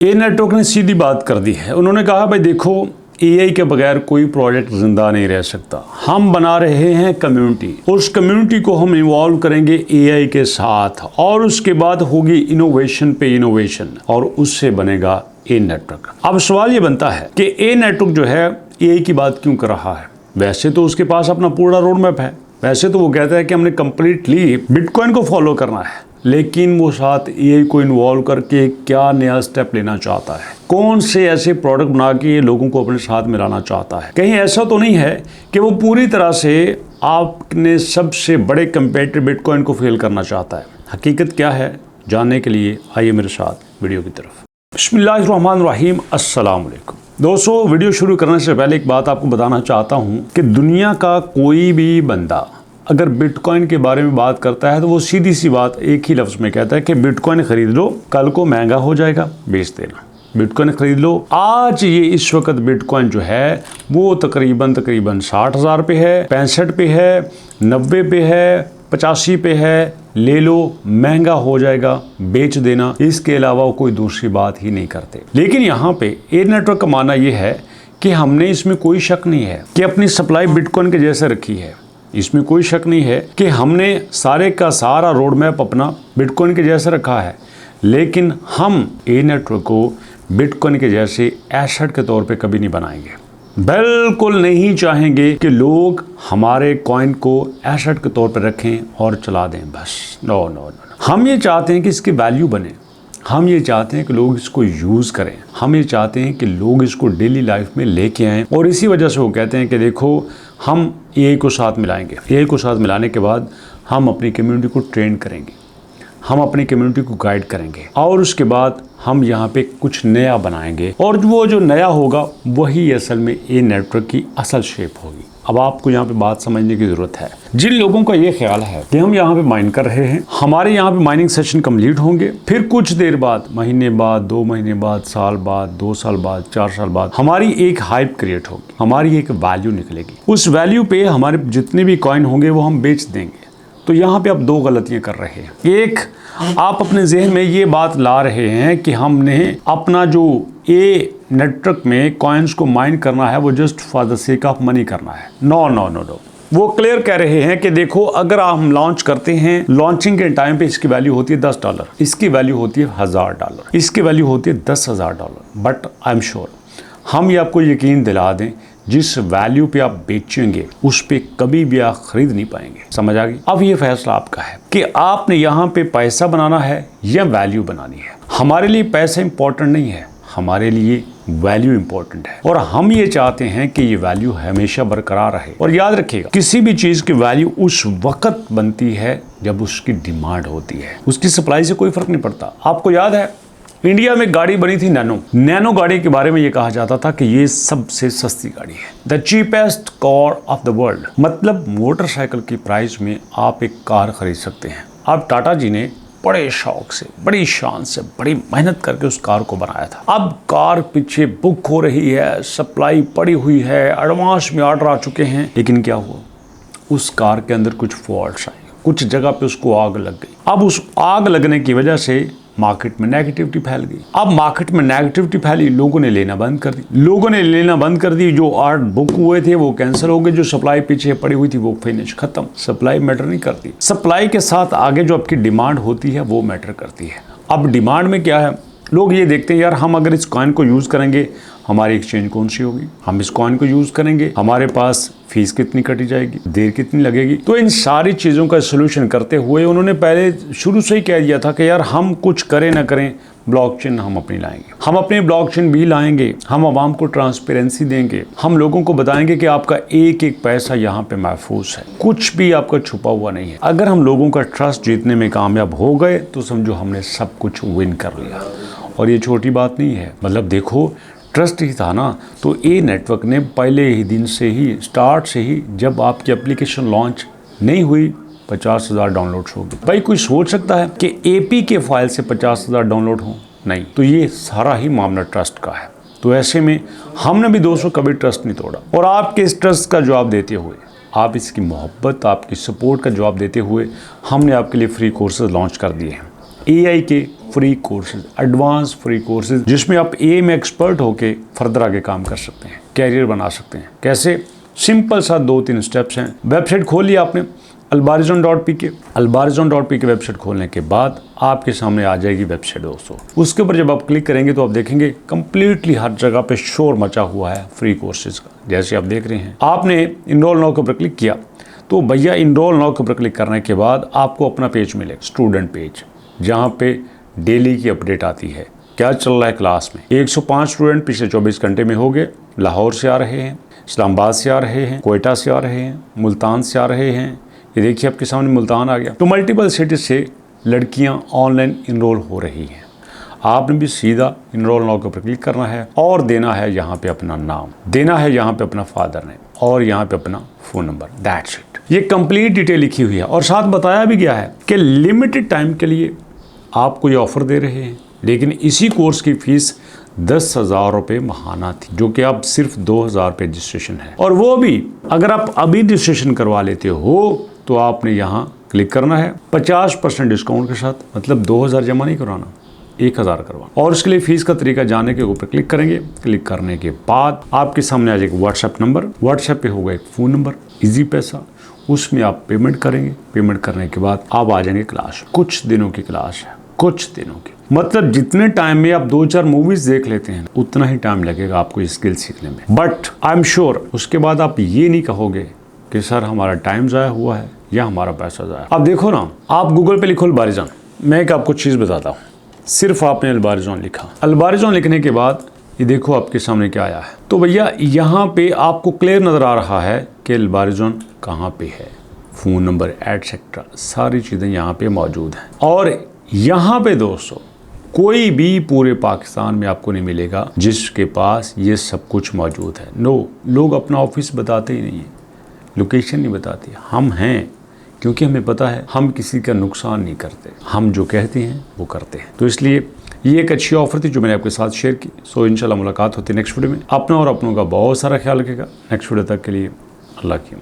A network ने सीधी बात कर दी है। उन्होंने कहा भाई देखो, एआई के बगैर कोई प्रोजेक्ट जिंदा नहीं रह सकता। हम बना रहे हैं कम्युनिटी, उस कम्युनिटी को हम इन्वॉल्व करेंगे एआई के साथ और उसके बाद होगी इनोवेशन पे इनोवेशन और उससे बनेगा ए नेटवर्क। अब सवाल ये बनता है कि ए नेटवर्क जो है एआई की बात क्यों कर रहा है? वैसे तो उसके पास अपना पूरा रोड मैप है, वैसे तो वो कहता है कि हमने कंप्लीटली बिटकॉइन को फॉलो करना है, लेकिन वो साथ एआई को इन्वॉल्व करके क्या नया स्टेप लेना चाहता है, कौन से ऐसे प्रोडक्ट बना के ये लोगों को अपने साथ मिलाना चाहता है। कहीं ऐसा तो नहीं है कि वो पूरी तरह से आपने सबसे बड़े कंपेटिटिव बिटकॉइन को फेल करना चाहता है? हकीकत क्या है, जानने के लिए आइए मेरे साथ वीडियो की तरफ। बिस्मिल्लाहिर्रहमानिर्रहीम, अस्सलाम वालेकुम। दोस्तों, वीडियो शुरू करने से पहले एक बात आपको बताना चाहता हूँ कि दुनिया का कोई भी बंदा अगर बिटकॉइन के बारे में बात करता है तो वो सीधी सी बात एक ही लफ्ज़ में कहता है कि बिटकॉइन खरीद लो, कल को महंगा हो जाएगा, बेच देना। बिटकॉइन खरीद लो। आज ये इस वक्त बिटकॉइन जो है वो तकरीबन 60,000 पे है, 65 पे है, 90 पे है, 85 पे है, ले लो, महंगा हो जाएगा, बेच देना। इसके अलावा वो कोई दूसरी बात ही नहीं करते। लेकिन यहाँ पे ए नेटवर्क का मानना ये है कि हमने इसमें कोई शक नहीं है कि अपनी सप्लाई बिटकॉइन के जैसे रखी है। इसमें कोई शक नहीं है कि हमने सारे का सारा रोड मैप अपना बिटकॉइन के जैसे रखा है, लेकिन हम ए नेटवर्क को बिटकॉइन के जैसे एसेट के तौर पे कभी नहीं बनाएंगे। बिल्कुल नहीं चाहेंगे कि लोग हमारे कॉइन को एसेट के तौर पर रखें और चला दें, बस। नो नो नो, हम ये चाहते हैं कि इसकी वैल्यू बने, हम ये चाहते हैं कि लोग इसको यूज़ करें, हम ये चाहते हैं कि लोग इसको डेली लाइफ में लेके आएँ। और इसी वजह से वो कहते हैं कि देखो, हम एआई को साथ मिलाएंगे। एआई को साथ मिलाने के बाद हम अपनी कम्युनिटी को ट्रेन करेंगे, हम अपनी कम्युनिटी को गाइड करेंगे और उसके बाद हम यहाँ पे कुछ नया बनाएंगे और वो जो नया होगा वही असल में ए नेटवर्क की असल शेप होगी। अब आपको यहाँ पे बात समझने की ज़रूरत है। जिन लोगों का ये ख्याल है कि हम यहाँ पे माइन कर रहे हैं, हमारे यहाँ पे माइनिंग सेशन कंप्लीट होंगे, फिर कुछ देर बाद, महीने बाद, 2 महीने बाद, साल बाद, 2 साल बाद, 4 साल बाद हमारी एक हाइप क्रिएट होगी, हमारी एक वैल्यू निकलेगी। उस वैल्यू पे हमारे जितने भी कॉइन होंगे वो हम बेच देंगे। तो यहाँ पे आप 2 गलतियाँ कर रहे हैं। एक, आप अपने जहन में ये बात ला रहे हैं कि हमने अपना जो ए नेटवर्क में कॉइन्स को माइन करना है वो just for the sake of money करना है। नो नो नो नो, वो क्लियर कह रहे हैं कि देखो, अगर हम लॉन्च करते हैं, लॉन्चिंग के टाइम पे इसकी वैल्यू होती है $10, इसकी वैल्यू होती है $1000, इसकी वैल्यू होती है $10,000। बट आई एम श्योर, हम ये आपको यकीन दिला दें, जिस वैल्यू पे आप बेचेंगे उस पे कभी भी आप खरीद नहीं पाएंगे। समझ आ गई? अब ये फैसला आपका है कि आपने यहाँ पे पैसा बनाना है या वैल्यू बनानी है। हमारे लिए पैसा इंपॉर्टेंट नहीं है, हमारे लिए वैल्यू इंपॉर्टेंट है और हम ये चाहते हैं कि ये वैल्यू हमेशा बरकरार रहे। और याद रखिएगा, किसी भी चीज की वैल्यू उस वक्त बनती है जब उसकी डिमांड होती है, उसकी सप्लाई से कोई फर्क नहीं पड़ता। आपको याद है, इंडिया में गाड़ी बनी थी नैनो गाड़ी के बारे में ये कहा जाता था कि ये सबसे सस्ती गाड़ी है, the cheapest car of the world. मतलब मोटरसाइकिल की प्राइस में आप एक कार खरीद सकते हैं। अब टाटा जी ने बड़े शौक से, बड़ी शान से, बड़ी मेहनत करके उस कार को बनाया था। अब कार पीछे बुक हो रही है, सप्लाई पड़ी हुई है, एडवांस में ऑर्डर आ चुके हैं, लेकिन क्या हुआ, उस कार के अंदर कुछ फॉल्ट्स आई, कुछ जगह पे उसको आग लग गई। अब उस आग लगने की वजह से मार्केट में नेगेटिविटी फैल गई। अब मार्केट में नेगेटिविटी फैली, लोगों ने लेना बंद कर दी, लोगों ने लेना बंद कर दी। जो ऑर्डर बुक हुए थे वो कैंसिल हो गए, जो सप्लाई पीछे पड़ी हुई थी वो फिनिश, खत्म। सप्लाई मैटर नहीं करती, सप्लाई के साथ आगे जो आपकी डिमांड होती है वो मैटर करती है। अब डिमांड में क्या है, लोग ये देखते हैं यार, हम अगर इस कॉइन को यूज़ करेंगे हमारी एक्सचेंज कौन सी होगी, हम इस कॉइन को यूज़ करेंगे हमारे पास फीस कितनी कटी जाएगी, देर कितनी लगेगी। तो इन सारी चीज़ों का सोल्यूशन करते हुए उन्होंने पहले शुरू से ही कह दिया था कि यार हम कुछ करें ना करें, ब्लॉकचेन हम अपनी लाएंगे, हम अपनी ब्लॉकचेन भी लाएंगे, हम आवाम को ट्रांसपेरेंसी देंगे, हम लोगों को बताएंगे कि आपका एक एक पैसा यहाँ पे महफूज है, कुछ भी आपका छुपा हुआ नहीं है। अगर हम लोगों का ट्रस्ट जीतने में कामयाब हो गए तो समझो हमने सब कुछ विन कर लिया। और ये छोटी बात नहीं है, मतलब देखो, ट्रस्ट ही था ना। तो ए नेटवर्क ने पहले ही दिन से ही, स्टार्ट से ही, जब आपकी एप्लीकेशन लॉन्च नहीं हुई, 50,000 डाउनलोड्स हो गए। भाई कोई सोच सकता है कि एपी के फाइल से 50,000 डाउनलोड हो? नहीं। तो ये सारा ही मामला ट्रस्ट का है। तो ऐसे में हमने भी दोस्तों कभी ट्रस्ट नहीं तोड़ा। और आपके इस ट्रस्ट का जवाब देते हुए, आप इसकी मोहब्बत, आपकी सपोर्ट का जवाब देते हुए हमने आपके लिए फ्री कोर्सेज लॉन्च कर दिए हैं। एआई के free courses, advance free courses, जिसमें आप एआई में एक्सपर्ट होके फर्दर आगे काम कर सकते हैं, कैरियर बना सकते हैं। कैसे? सिंपल सा 2-3 स्टेप्स हैं। वेबसाइट खोल लिया आपने albarizon.pk। albarizon.pk वेबसाइट खोलने के बाद आपके सामने आ जाएगी वेबसाइट दोस्तों। उसके ऊपर जब आप क्लिक करेंगे तो आप देखेंगे कंप्लीटली हर जगह पे शोर मचा हुआ है फ्री कोर्सेज का। जैसे आप देख रहे हैं, आपने इनरोल नाउ के ऊपर क्लिक किया तो भैया इनरोल नाउ के ऊपर क्लिक करने के बाद आपको अपना पेज मिलेगा, स्टूडेंट पेज, जहाँ पे डेली की अपडेट आती है, क्या चल रहा है क्लास में। 105 स्टूडेंट पिछले 24 घंटे में हो गए। लाहौर से आ रहे हैं, इस्लामाबाद से आ रहे हैं, कोयटा से आ रहे हैं, मुल्तान से आ रहे हैं। ये देखिए आपके सामने मुल्तान आ गया। तो मल्टीपल सिटीज से लड़कियां ऑनलाइन इनरोल हो रही हैं। आपने भी सीधा इनरोल नाउ के ऊपर क्लिक करना है और देना है यहाँ पे अपना नाम, देना है यहाँ पे अपना फादर नेम और यहाँ पे अपना फ़ोन नंबर। That's it. ये कंप्लीट डिटेल लिखी हुई है और साथ बताया भी गया है कि लिमिटेड टाइम के लिए आपको ये ऑफर दे रहे हैं, लेकिन इसी कोर्स की फीस 10,000 रुपये महाना थी, जो कि अब सिर्फ 2,000 पे रजिस्ट्रेशन है। और वो भी अगर आप अभी रजिस्ट्रेशन करवा लेते हो तो आपने यहाँ क्लिक करना है 50% डिस्काउंट के साथ, मतलब 2,000 जमा नहीं करवाना, 1,000 करवाना। और उसके लिए फीस का तरीका जानने के ऊपर क्लिक करेंगे। क्लिक करने के बाद आपके सामने आ जाएगा व्हाट्सएप नंबर, व्हाट्सएप पे होगा एक फ़ोन नंबर, इजी पैसा, उसमें आप पेमेंट करेंगे। पेमेंट करने के बाद आप आ जाएंगे क्लास। कुछ दिनों की क्लास है, कुछ दिनों की, मतलब जितने टाइम में आप 2-4 मूवीज देख लेते हैं उतना ही टाइम लगेगा आपको स्किल सीखने में। बट आई एम श्योर उसके बाद आप ये नहीं कहोगे कि सर हमारा टाइम ज़ाया हुआ है या हमारा पैसा ज़ाया। अब देखो ना, आप गूगल पे लिखो अलबारिजन, मैं एक आपको चीज़ बताता हूँ। सिर्फ आपने अलबारिजन लिखा, अलबारिजन लिखने के बाद ये देखो आपके सामने क्या आया है। तो भैया यहाँ पे आपको क्लियर नज़र आ रहा है कि अलबारिजन कहाँ पे है, फ़ोन नंबर एटसेट्रा सारी चीज़ें यहाँ पे मौजूद हैं। और यहाँ पे दोस्तों कोई भी पूरे पाकिस्तान में आपको नहीं मिलेगा जिसके पास ये सब कुछ मौजूद है। नो, लोग अपना ऑफिस बताते ही नहीं है, लोकेशन नहीं बताते। हम हैं क्योंकि हमें पता है हम किसी का नुकसान नहीं करते, हम जो कहते हैं वो करते हैं। तो इसलिए ये एक अच्छी ऑफर थी जो मैंने आपके साथ शेयर की। सो इंशाल्लाह मुलाकात होती है नेक्स्ट वीडियो में। अपना और अपनों का बहुत सारा ख्याल रखेगा। नेक्स्ट वीडियो तक के लिए अल्लाह की।